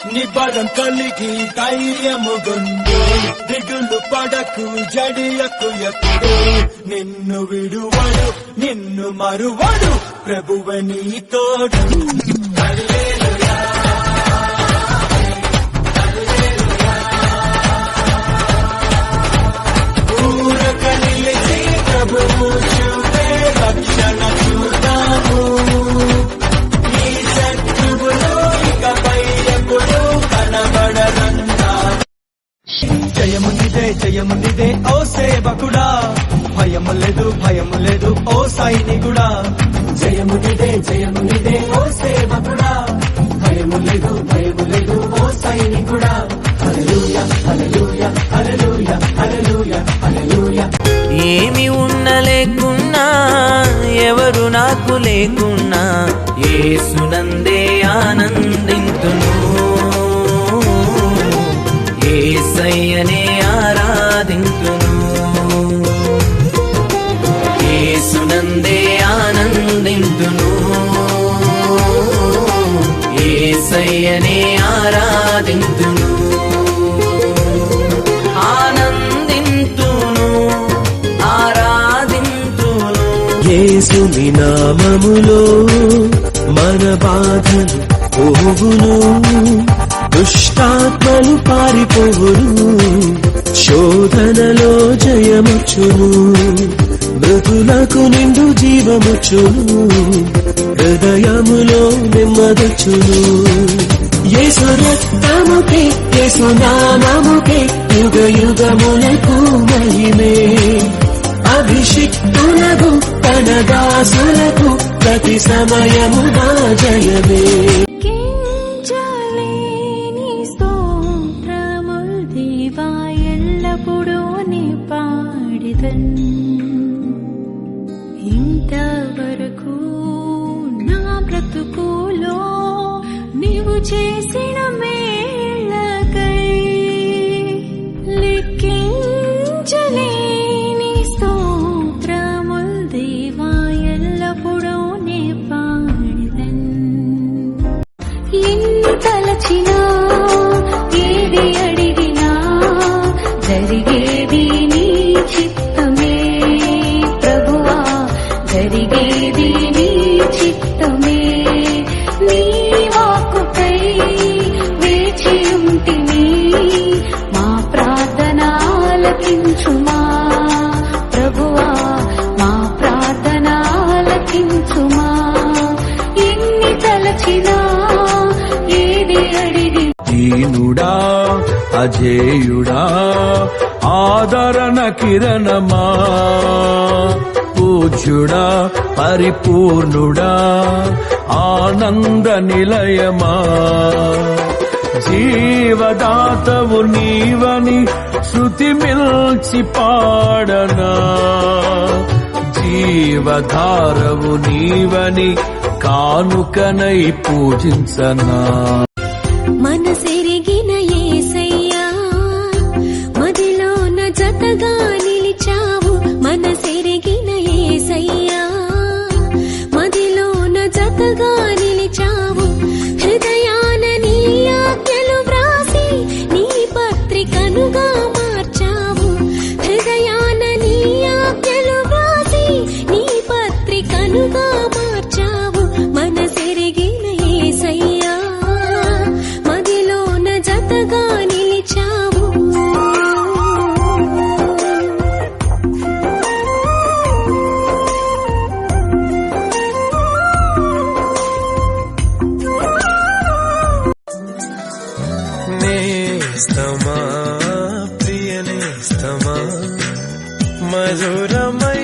నిబరం కలిగి ధైర్యముగుండు దిగులు పడకు జడియకు ఎప్పుడు నిన్ను విడువడు నిన్ను మరువడు ప్రభువే నీ తోడు ఊరక నిలిచి ప్రభువు చూపే రక్షణ చూద్దాము ఈ శత్రువులు ఇకపై ఎప్పుడు కనబడరంతా జయము నిదే ఓ సేవకుడా భయము లేదు ఓ సైనికుడా జయము నిదే ఓ సేవకుడా భయము లేదు ఓ సైనికుడా హల్లెలూయా హల్లెలూయా హల్లెలూయా హల్లెలూయా హల్లెలూయా ఏమి ఉండలేకున్నా ఎవరు నాకు లేకున్నా యేసునందే ఆనందింతును యేసయ్యనే ఆరాధింతును యేసునందే ఆనందింతును యేసయ్యనే ఆరాధింతును ఆనందింతును ఆరాధింతును యేసుని నామములో మన బాధలు పోవును దుష్టాత్మలు పారిపోవును శోధనలో జయముచ్చును మృతులకు నిండు జీవముచ్చును హృదయములో నెమ్మదొచ్చును యేసు రక్తముకే యేసు నామముకే యుగ యుగములకు మహిమే అభిషిక్తులకు తన దాసులకు ప్రతి సమయము నా జయమే ఇంతవరకు నా బ్రతుకులో నీవు చేసిన మేళ్ళకై లెక్కించలేని స్తోత్రముల్ దేవా ఎల్లప్పుడూ నే పాడిదన్ ఎన్ని తలచినా ఏది అడిగినా జరిగేది నీ చిత్తమే ప్రభువా జరిగేది నీ చిత్తమే నీ వాక్కుకై వేచి ఉంటిని మా ప్రార్థన ఆలకించుమా ప్రభువా మా ప్రార్థన ఆలకించుమా ఎన్ని తలచినా ఏది అడిగి దీనుడా అజేయుడా ఆదరణ కిరణమా పూజ్యుడా పరిపూర్ణుడా ఆనంద నిలయమా జీవదాతవు నీవని శృతి మిల్చి పాడనా జీవధారవు నీవని కానుకనై పూజించనా మనసెరిగిన యేసయ్యా మదిలోన జతగా నిలిచావు మనసెరిగిన యేసయ్యా మదిలోన జతగా నిలిచావు హృదయాన నీ ఆజ్ఞలు వ్రాసి నీ పత్రికనుగా మార్చావు హృదయాన నీ ఆజ్ఞలు వ్రాసి నీ పత్రికనుగా మార్చావు మనసెరిగిన యేసయ్యా మదిలోన జతగా నిలిచావు నేస్తమా ప్రియ నేస్తమా మధురమై